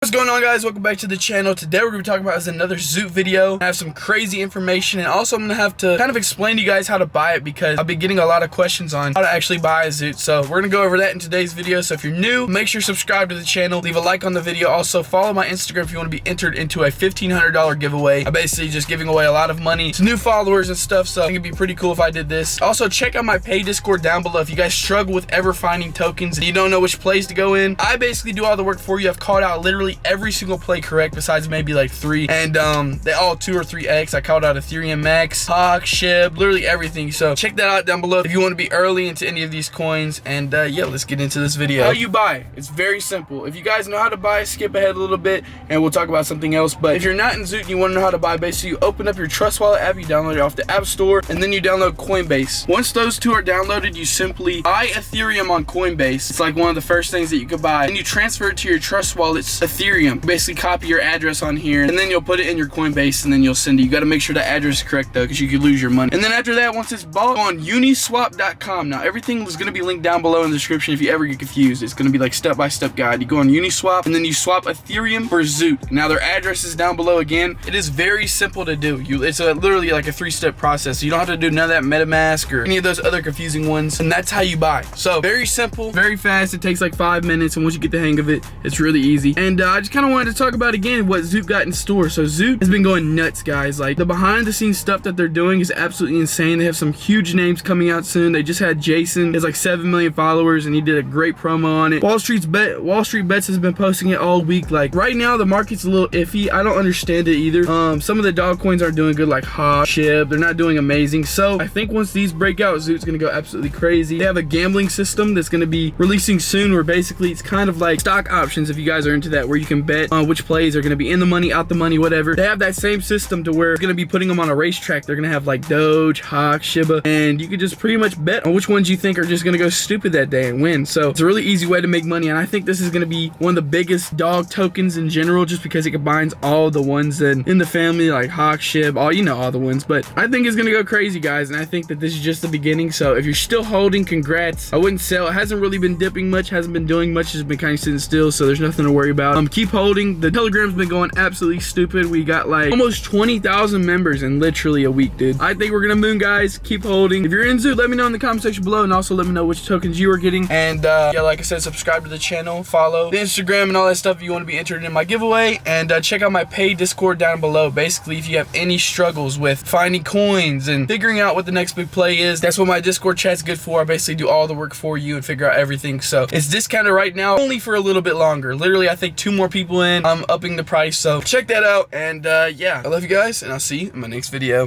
What's going on, guys? Welcome back to the channel. Today we're going to be talking about another ZOOT video. I have some crazy information, and also I'm going to have to kind of explain to you guys how to buy it because I've been getting a lot of questions on how to actually buy a ZOOT. So we're going to go over that in today's video. So if you're new, make sure you subscribe to the channel, leave a like on the video. Also follow my Instagram if you want to be entered into a $1,500 giveaway. I'm basically just giving away a lot of money to new followers and stuff, so I think it'd be pretty cool if I did this. Also check out my paid Discord down below if you guys struggle with ever finding tokens and you don't know which plays to go in. I basically do all the work for you. I've called out literally every single play correct besides maybe like 3, and they all 2 or 3x. I called out Ethereum Max, Hawk, SHIB, literally everything. So check that out down below if you want to be early into any of these coins. And yeah, let's get into this video. How you buy? It's very simple. If you guys know how to buy, skip ahead a little bit and we'll talk about something else. But if you're not in ZOOT and you want to know how to buy, basically you open up your Trust Wallet app, you download it off the App Store, and then you download Coinbase. Once those two are downloaded, you simply buy Ethereum on Coinbase. It's like one of the first things that you could buy, and you transfer it to your Trust Wallet's Ethereum. Basically copy your address on here, and then you'll put it in your Coinbase, and then you'll send it. You got to make sure the address is correct though, because you could lose your money. And then after that, once it's bought, go on Uniswap.com. Now everything is going to be linked down below in the description if you ever get confused. It's going to be like step-by-step guide. You go on Uniswap, and then you swap Ethereum for ZOOT. Now their address is down below again. It is very simple to do. It's literally like a 3-step process. So you don't have to do none of that MetaMask or any of those other confusing ones, and that's how you buy. So very simple, very fast. It takes like 5 minutes, and once you get the hang of it, it's really easy. And I just kind of wanted to talk about again what ZOOT got in store. So ZOOT has been going nuts, guys. Like the behind the scenes stuff that they're doing is absolutely insane. They have some huge names coming out soon. They just had Jason. He has like 7 million followers, and he did a great promo on it. Wall Street Bets has been posting it all week. Like right now the market's a little iffy. I don't understand it either. Some of the dog coins aren't doing good, like Hawk, SHIB. They're not doing amazing. So I think once these break out, ZOOT's gonna go absolutely crazy. They have a gambling system that's gonna be releasing soon, where basically it's kind of like stock options, if you guys are into that, where you can bet on which plays are gonna be in the money, out the money, whatever. They have that same system to where it's gonna be putting them on a racetrack. They're gonna have like Doge, Hawk, Shiba, and you could just pretty much bet on which ones you think are just gonna go stupid that day and win. So it's a really easy way to make money, and I think this is gonna be one of the biggest dog tokens in general, just because it combines all the ones that in the family, like Hawk, SHIB, all all the ones. But I think it's gonna go crazy, guys, and I think that this is just the beginning. So if you're still holding, congrats. I wouldn't sell. It hasn't really been dipping much, hasn't been doing much, it's been kind of sitting still, so there's nothing to worry about. Keep holding. The Telegram's been going absolutely stupid. We got like almost 20,000 members in literally a week, dude. I think we're gonna moon, guys. Keep holding. If you're in ZOOT, let me know in the comment section below, and also let me know which tokens you are getting. And yeah, like I said, subscribe to the channel, follow the Instagram and all that stuff if you want to be entered in my giveaway, and check out my paid Discord down below. Basically, if you have any struggles with finding coins and figuring out what the next big play is, that's what my Discord chat's good for. I basically do all the work for you and figure out everything. So it's discounted right now, only for a little bit longer. Literally, I think 2 more people in, I'm upping the price. So check that out, and yeah, I love you guys, and I'll see you in my next video.